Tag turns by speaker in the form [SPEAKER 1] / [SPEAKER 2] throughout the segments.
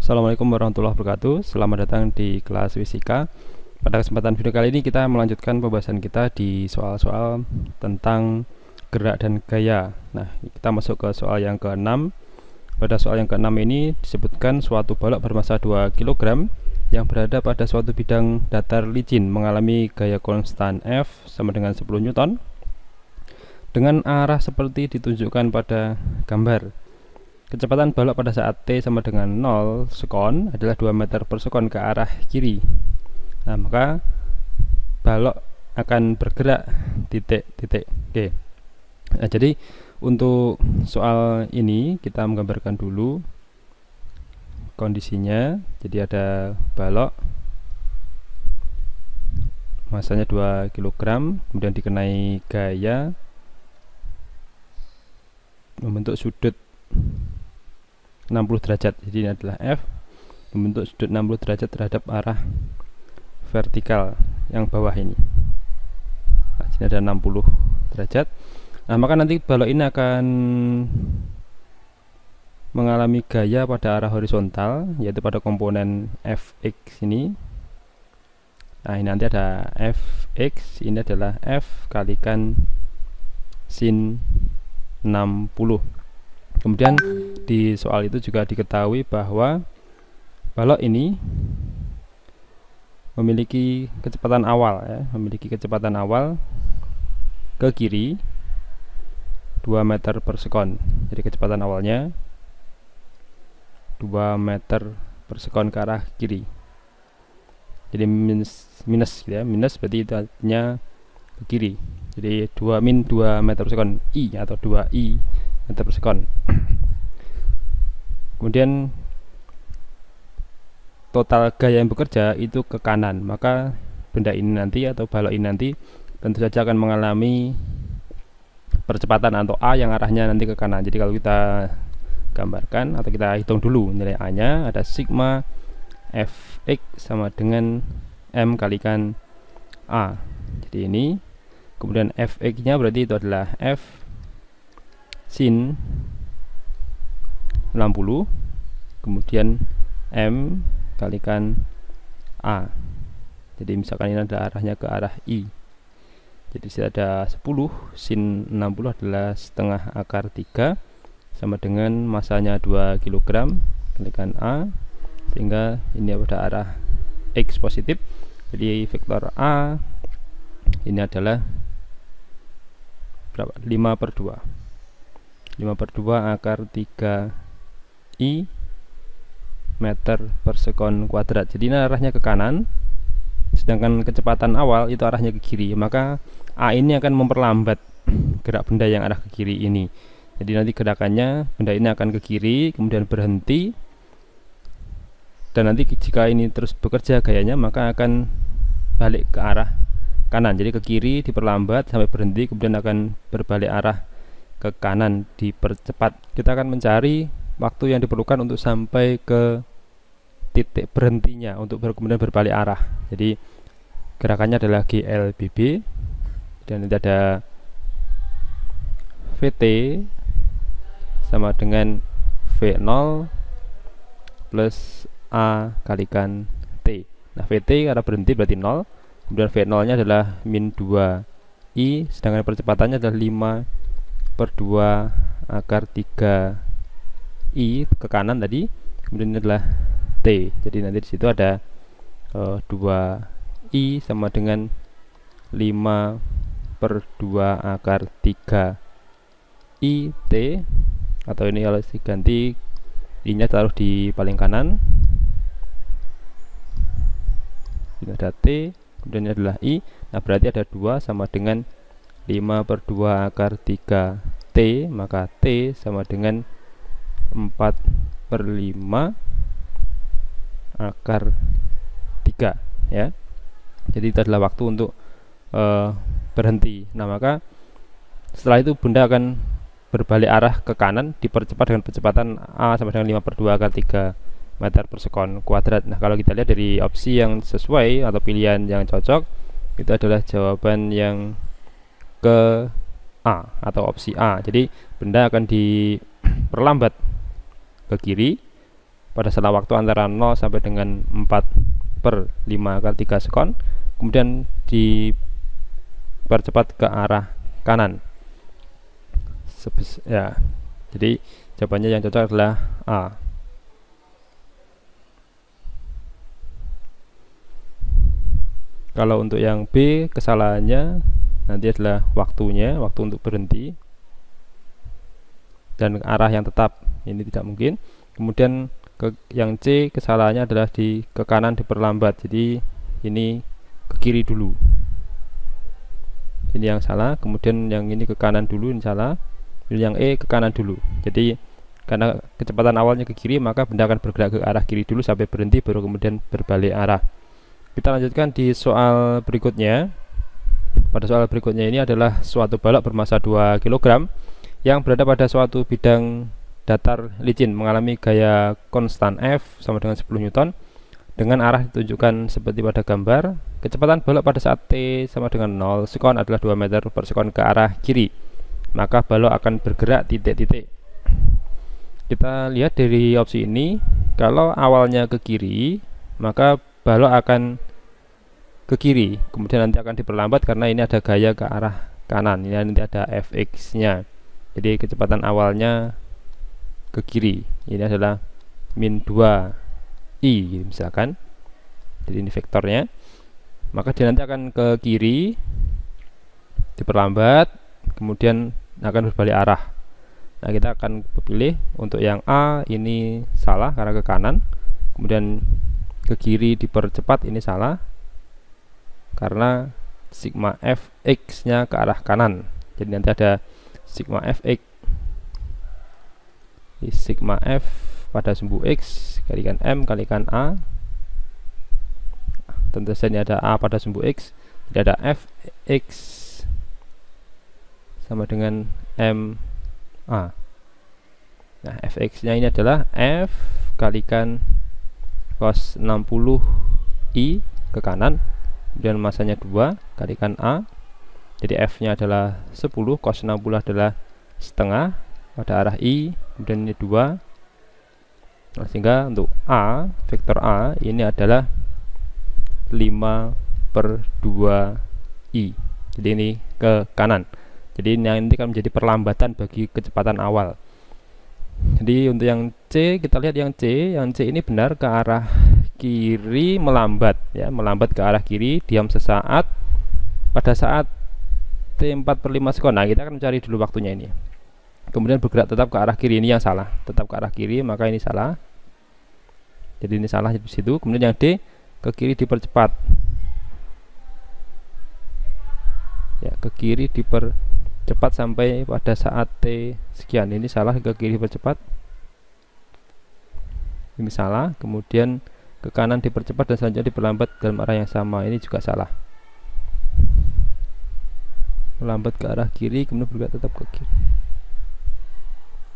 [SPEAKER 1] Assalamualaikum warahmatullahi wabarakatuh. Selamat datang di kelas fisika. Pada kesempatan video kali ini kita melanjutkan pembahasan kita di soal-soal tentang gerak dan gaya. Nah, kita masuk ke soal yang ke-6. Pada soal yang ke-6 ini disebutkan suatu balok bermassa 2 kg yang berada pada suatu bidang datar licin mengalami gaya konstan F sama dengan 10 Newton dengan arah seperti ditunjukkan pada gambar. Kecepatan balok pada saat T sama dengan 0 sekon adalah 2 meter per sekon ke arah kiri. Nah, maka balok akan bergerak titik-titik. Oke. Nah, jadi untuk soal ini kita menggambarkan dulu kondisinya. Jadi ada balok masanya 2 kg, kemudian dikenai gaya membentuk sudut 60 derajat. Jadi ini adalah F membentuk sudut 60 derajat terhadap arah vertikal yang bawah ini. Nah, sini ada 60 derajat. Nah, maka nanti balok ini akan mengalami gaya pada arah horizontal, yaitu pada komponen Fx ini. Nah, ini nanti ada Fx, ini adalah F kalikan sin 60. Kemudian di soal itu juga diketahui bahwa balok ini memiliki kecepatan awal ke kiri 2 meter per sekon. Jadi kecepatan awalnya 2 meter per sekon ke arah kiri. Jadi minus gitu ya. Minus berarti itu artinya ke kiri. Jadi 2 meter per sekon I atau 2i meter per sekon. Kemudian total gaya yang bekerja itu ke kanan, maka benda ini nanti atau balok ini nanti tentu saja akan mengalami percepatan atau A yang arahnya nanti ke kanan. Jadi kalau kita gambarkan atau kita hitung dulu nilai A nya, ada sigma Fx sama dengan M kalikan A. Jadi ini, kemudian Fx nya berarti itu adalah F sin 60, kemudian M kalikan A. Jadi misalkan ini ada arahnya ke arah I, jadi sini ada 10 sin 60 adalah setengah akar 3 sama dengan masanya 2 kg kalikan A, sehingga ini pada arah X positif. Jadi vektor A ini adalah berapa? 5/2 akar 3 I meter per sekon kuadrat. Jadi ini arahnya ke kanan, sedangkan kecepatan awal itu arahnya ke kiri, maka A ini akan memperlambat gerak benda yang arah ke kiri ini. Jadi nanti gerakannya benda ini akan ke kiri kemudian berhenti, dan nanti jika ini terus bekerja gayanya maka akan balik ke arah kanan. Jadi ke kiri diperlambat sampai berhenti, kemudian akan berbalik arah ke kanan dipercepat. Kita akan mencari waktu yang diperlukan untuk sampai ke titik berhentinya untuk kemudian berbalik arah. Jadi gerakannya adalah GLBB, dan nanti ada VT sama dengan V0 plus A kalikan T. Nah, VT karena berhenti berarti 0, kemudian V0 nya adalah min 2i, sedangkan percepatannya adalah 5/2 akar 3 I ke kanan tadi, kemudian ini adalah T. Jadi nanti di situ ada 2i sama dengan 5/2 akar 3 I T, atau ini kalau diganti I nya taruh di paling kanan, ini ada T, kemudian ini adalah I. Nah, berarti ada 2 sama dengan 5/2 akar 3 T, maka T sama dengan 4/5 akar 3 ya. Jadi itu adalah waktu untuk berhenti. Nah, maka setelah itu benda akan berbalik arah ke kanan dipercepat dengan percepatan A sama dengan 5/2 akar 3 meter per sekon kuadrat. Nah, kalau kita lihat dari opsi yang sesuai atau pilihan yang cocok, itu adalah jawaban yang ke A atau opsi A. Jadi benda akan diperlambat ke kiri pada setelah waktu antara 0 sampai dengan 4/5 kali 3 sekon, kemudian dipercepat ke arah kanan. Ya, jadi jawabannya yang cocok adalah A. Kalau untuk yang B, kesalahannya nanti adalah waktu untuk berhenti dan arah yang tetap, ini tidak mungkin. Kemudian yang C, kesalahannya adalah ke kanan diperlambat, jadi ini ke kiri dulu, ini yang salah. Kemudian yang ini ke kanan dulu, ini salah. Yang E, ke kanan dulu. Jadi karena kecepatan awalnya ke kiri, maka benda akan bergerak ke arah kiri dulu sampai berhenti, baru kemudian berbalik arah. Kita lanjutkan di soal berikutnya. Pada soal berikutnya ini adalah suatu balok bermasa 2 kg yang berada pada suatu bidang datar licin mengalami gaya konstan F sama dengan 10 Newton dengan arah ditunjukkan seperti pada gambar. Kecepatan balok pada saat T sama dengan 0 sekon adalah 2 meter per sekon ke arah kiri, maka balok akan bergerak titik-titik. Kita lihat dari opsi ini, kalau awalnya ke kiri, maka balok akan ke kiri, kemudian nanti akan diperlambat karena ini ada gaya ke arah kanan, ini nanti ada fx nya. Jadi kecepatan awalnya ke kiri, ini adalah min 2i misalkan, jadi ini vektornya, maka dia nanti akan ke kiri, diperlambat, kemudian akan berbalik arah. Nah, kita akan pilih untuk yang A, ini salah karena ke kanan, kemudian ke kiri dipercepat, ini salah karena sigma fx nya ke arah kanan. Jadi nanti ada sigma fx, sigma f pada sumbu x kalikan m kalikan a, tentu saja ini ada a pada sumbu x, jadi ada fx sama dengan m a. Nah, fx nya ini adalah f kalikan cos 60 i ke kanan, kemudian masanya 2 kalikan a, jadi f nya adalah 10, cos 60 adalah setengah pada arah i, kemudian ini 2. Nah, sehingga untuk a, vektor a ini adalah 5/2i, jadi ini ke kanan, jadi ini nanti akan menjadi perlambatan bagi kecepatan awal. Jadi untuk yang C, kita lihat yang C ini benar ke arah kiri, melambat ya, melambat ke arah kiri, diam sesaat pada saat T 4/5 sekon. Nah, kita akan mencari dulu waktunya ini. Kemudian bergerak tetap ke arah kiri, ini yang salah, tetap ke arah kiri, maka ini salah. Jadi ini salah di situ. Kemudian yang D, ke kiri dipercepat. Ya, ke kiri dipercepat sampai pada saat T sekian, ini salah, ke kiri dipercepat. Ini salah, kemudian ke kanan dipercepat dan selanjutnya diperlambat dalam arah yang sama, ini juga salah. Melambat ke arah kiri, kemudian bergerak tetap ke kiri.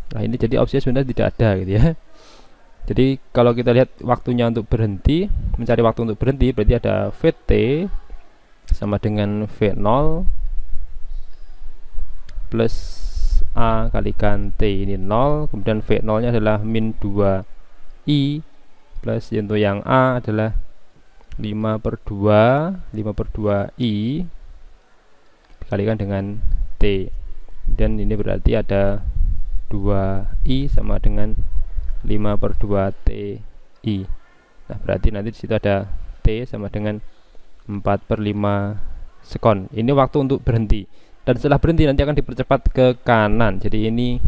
[SPEAKER 1] Nah, ini jadi opsinya sebenarnya tidak ada gitu ya. Jadi kalau kita lihat waktunya untuk berhenti, mencari waktu untuk berhenti, berarti ada Vt sama dengan V0 plus A kalikan T, ini 0, kemudian V0 nya adalah min 2i plus untuk yang A adalah 5/2i dikalikan dengan T, dan ini berarti ada 2i sama dengan 5/2ti. Nah, berarti nanti di situ ada T sama dengan 4/5 sekon. Ini waktu untuk berhenti. Dan setelah berhenti nanti akan dipercepat ke kanan. Jadi ini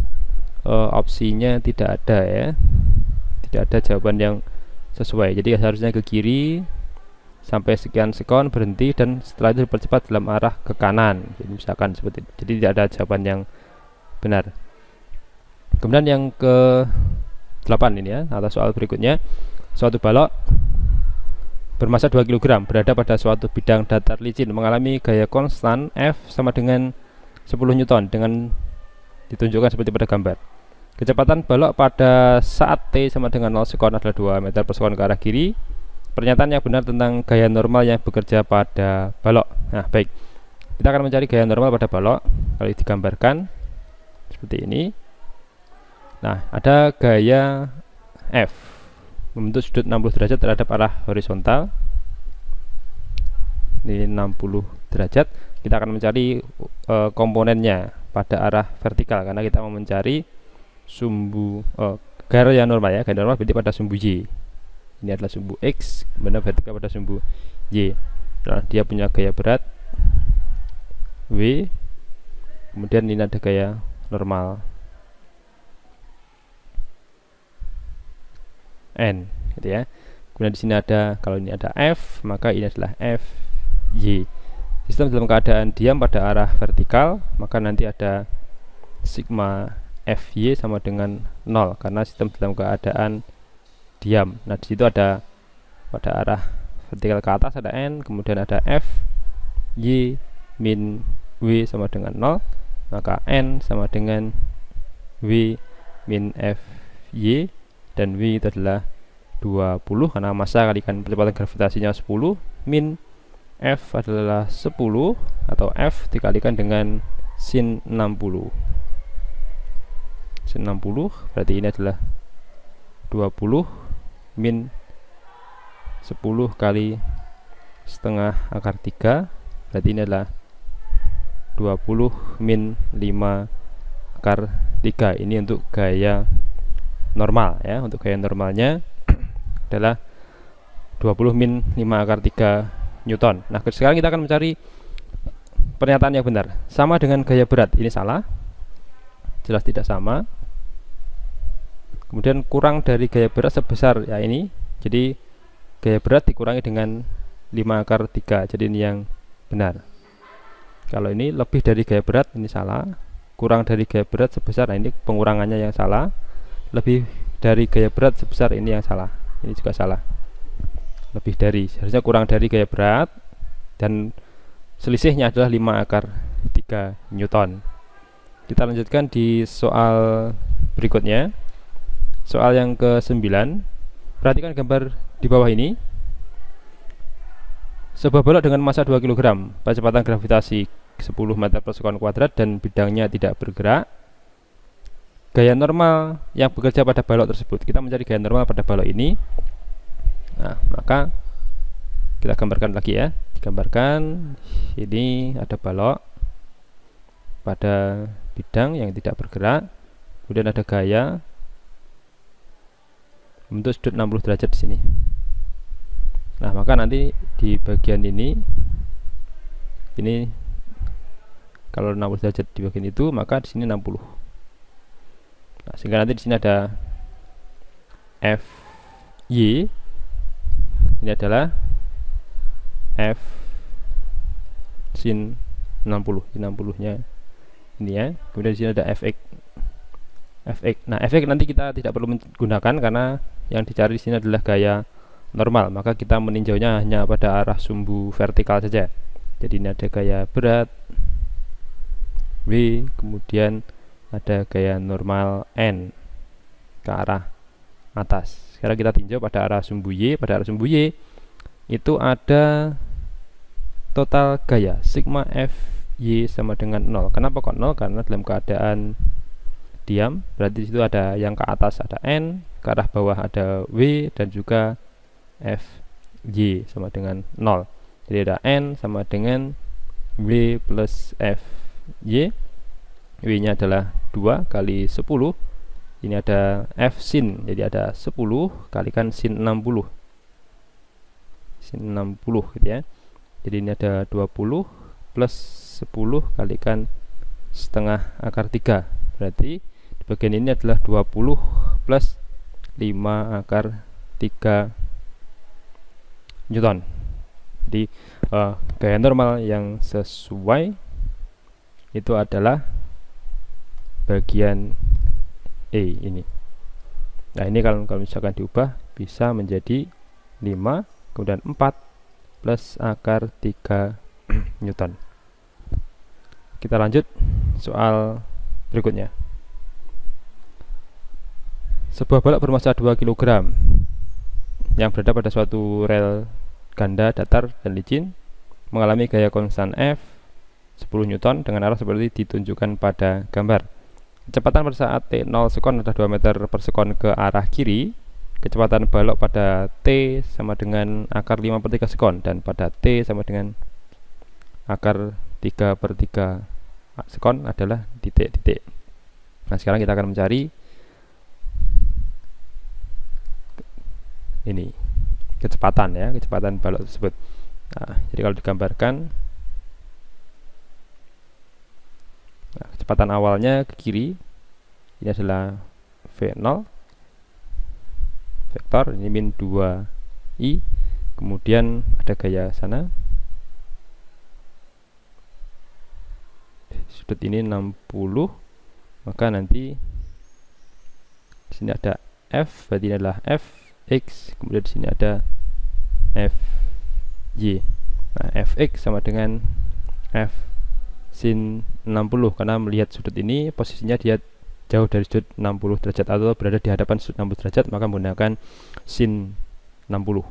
[SPEAKER 1] opsinya tidak ada ya. Tidak ada jawaban yang sesuai. Jadi harusnya ke kiri sampai sekian sekon berhenti dan setelah itu dipercepat dalam arah ke kanan. Jadi misalkan seperti itu. Jadi tidak ada jawaban yang benar. Kemudian yang ke 8 ini ya, atau soal berikutnya, suatu balok bermasa 2 kg berada pada suatu bidang datar licin mengalami gaya konstan F sama dengan 10 Newton dengan ditunjukkan seperti pada gambar. Kecepatan balok pada saat T sama dengan 0 sekon adalah 2 meter per sekon ke arah kiri. Pernyataan yang benar tentang gaya normal yang bekerja pada balok. Nah, baik, kita akan mencari gaya normal pada balok. Kalau digambarkan seperti ini. Nah, ada gaya F. membentuk sudut 60 derajat terhadap arah horizontal. Ini 60 derajat. Kita akan mencari komponennya pada arah vertikal karena kita mau mencari sumbu gaya normal ya. Gaya normal berarti pada sumbu Y. Ini adalah sumbu X, kemudian vertikal pada sumbu Y. Nah, dia punya gaya berat W, kemudian ini ada gaya normal N, gitu ya. Kemudian di sini ada, kalau ini ada F, maka ini adalah FY. Sistem dalam keadaan diam pada arah vertikal, maka nanti ada sigma FY sama dengan 0 karena sistem dalam keadaan diam. Nah, di situ ada pada arah vertikal ke atas ada N, kemudian ada F Y min W sama dengan 0, maka N sama dengan W min F Y, dan W itu adalah 20 karena massa kalikan percepatan gravitasinya 10, min F adalah 10 atau F dikalikan dengan sin 60. Sin 60 berarti ini adalah 20 min 10 kali setengah akar 3, berarti ini adalah 20 min 5 akar 3. Ini untuk gaya normal ya. Untuk gaya normalnya adalah 20 min 5 akar 3 Newton. Nah, sekarang kita akan mencari pernyataan yang benar. Sama dengan gaya berat, ini salah, jelas tidak sama. Kemudian kurang dari gaya berat sebesar ya ini, jadi gaya berat dikurangi dengan 5 akar 3, jadi ini yang benar. Kalau ini lebih dari gaya berat, ini salah. Kurang dari gaya berat sebesar, nah ini pengurangannya yang salah. Lebih dari gaya berat sebesar, ini yang salah, ini juga salah. Lebih dari, seharusnya kurang dari gaya berat, dan selisihnya adalah 5 akar 3 Newton. Kita lanjutkan di soal berikutnya. Soal yang ke-9. Perhatikan gambar di bawah ini. Sebuah balok dengan massa 2 kg, kecepatan gravitasi 10 meter per sekon kuadrat dan bidangnya tidak bergerak. Gaya normal yang bekerja pada balok tersebut. Kita mencari gaya normal pada balok ini. Nah, maka kita gambarkan lagi ya. Digambarkan, ini ada balok pada bidang yang tidak bergerak. Kemudian ada gaya membentuk sudut 60 derajat di sini. Nah, maka nanti di bagian ini kalau 60 derajat di bagian itu, maka di sini 60. Nah, sehingga nanti di sini ada FY, ini adalah F sin 60, 60-nya ini ya. Kemudian di sini ada Fx. Nah, Fx nanti kita tidak perlu menggunakan karena yang dicari di sini adalah gaya normal, maka kita meninjaunya hanya pada arah sumbu vertikal saja. Jadi ini ada gaya berat W, kemudian ada gaya normal N ke arah atas. Sekarang kita tinjau pada arah sumbu Y. Pada arah sumbu Y itu ada total gaya sigma FY sama dengan 0. Kenapa kok 0? Karena dalam keadaan diam, berarti di situ ada yang ke atas ada N, ke arah bawah ada W, dan juga FY sama dengan 0. Jadi ada N sama dengan W plus FY. W nya adalah 2 kali 10. Ini ada F sin, jadi ada 10 kalikan sin 60. Sin 60 gitu ya. Jadi ini ada 20 plus 10 kalikan setengah akar 3. Berarti di bagian ini adalah 20 plus 5 akar 3 Newton. Jadi gaya normal yang sesuai itu adalah bagian E ini. Nah, ini kalau misalkan diubah bisa menjadi 5 kemudian 4 plus akar 3 Newton. Kita lanjut soal berikutnya. Sebuah balok bermassa 2 kg yang berada pada suatu rel ganda datar dan licin mengalami gaya konstan F 10 Newton dengan arah seperti ditunjukkan pada gambar. Kecepatan pada saat T0 sekon adalah 2 meter per sekon ke arah kiri. kecepatan balok pada T sama dengan akar 5/3 sekon, dan pada T sama dengan akar 3/3 sekon adalah titik-titik. Nah, sekarang kita akan mencari ini kecepatan ya, kecepatan balok tersebut. Nah, jadi kalau digambarkan, nah, kecepatan awalnya ke kiri ini adalah V0 vektor, ini min 2i, kemudian ada gaya sana, sudut ini 60, maka nanti di sini ada F, berarti ini adalah Fx, kemudian di sini ada Fy. Nah, Fx sama dengan F sin 60, karena melihat sudut ini posisinya dia jauh dari sudut 60 derajat atau berada di hadapan sudut 60 derajat, maka menggunakan sin 60.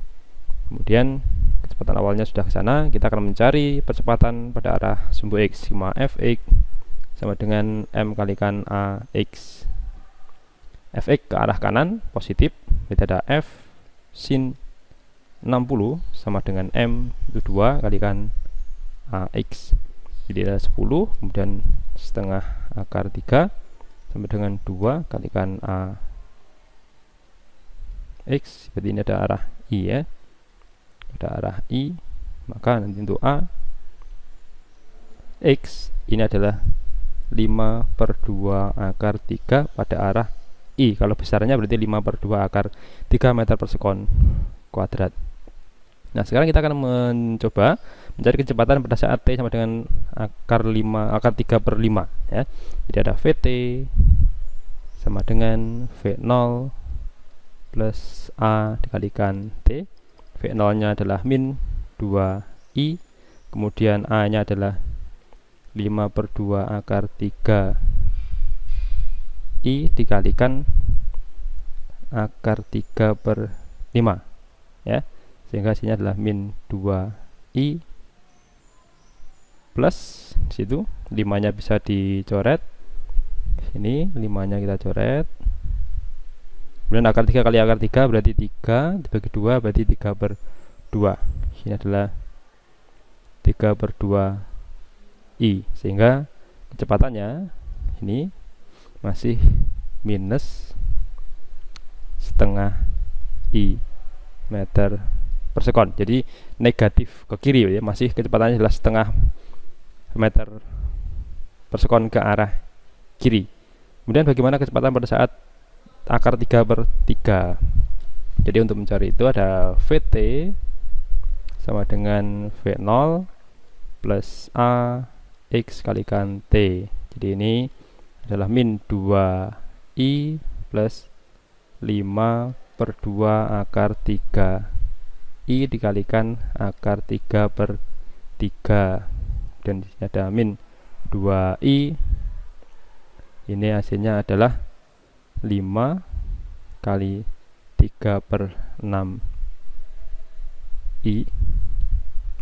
[SPEAKER 1] Kemudian kecepatan awalnya sudah ke sana, kita akan mencari percepatan pada arah sumbu X, sigma Fx sama dengan M kalikan AX. Fx ke arah kanan positif, berarti ada F sin 60 sama dengan M itu 2 kalikan AX. Jadi ada 10, kemudian setengah akar 3 sama dengan 2 kalikan AX, berarti ini ada arah I ya, ada arah I, maka nanti untuk AX ini adalah 5/2 akar 3 pada arah I. Kalau besarnya berarti 5/2 akar 3 meter per sekon kuadrat. Nah, sekarang kita akan mencoba mencari kecepatan pada saat T sama dengan akar 3/5 ya. Jadi ada Vt sama dengan V0 plus A dikalikan T. V0 nya adalah min 2i, kemudian A nya adalah 5/2 akar 3 I dikalikan akar 3/5 ya, sehingga hasilnya adalah min 2i plus situ 5 nya bisa dicoret, ini 5 nya kita coret, kemudian akar 3 kali akar 3 berarti 3 dibagi 2 berarti 3/2, ini adalah 3/2 I, sehingga kecepatannya ini masih minus setengah I meter per sekon. Jadi negatif ke kiri ya, masih kecepatannya adalah setengah meter per sekon ke arah kiri. Kemudian bagaimana kecepatan pada saat akar 3/3? Jadi untuk mencari itu ada Vt sama dengan V0 plus A X kalikan T. Jadi ini adalah min 2i plus 5/2 akar 3 I dikalikan akar 3/3, dan disini ada min 2i, ini hasilnya adalah 5 kali 3/6 I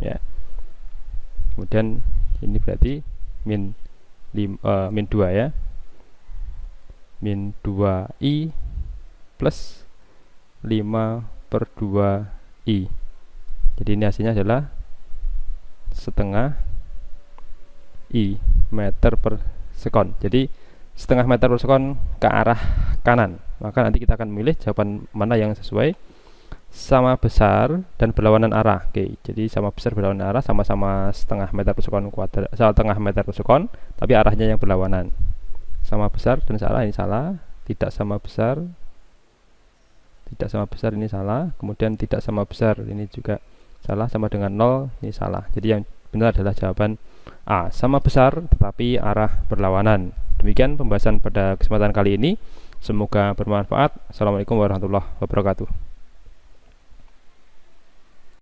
[SPEAKER 1] ya. Kemudian ini berarti min 2 ya, min 2i plus 5/2 I. Jadi ini hasilnya adalah setengah I meter per sekon. Jadi setengah meter per sekon ke arah kanan. Maka nanti kita akan memilih jawaban mana yang sesuai, sama besar dan berlawanan arah. Oke, jadi sama besar berlawanan arah, sama-sama setengah meter per sekon kuadrat, setengah meter per sekon, tapi arahnya yang berlawanan. Sama besar dan salah, ini salah. Tidak sama besar, tidak sama besar, ini salah. Kemudian tidak sama besar, ini juga salah. Sama dengan 0, ini salah. Jadi yang benar adalah jawaban A, sama besar tetapi arah berlawanan. Demikian pembahasan pada kesempatan kali ini, semoga bermanfaat. Assalamualaikum warahmatullahi wabarakatuh.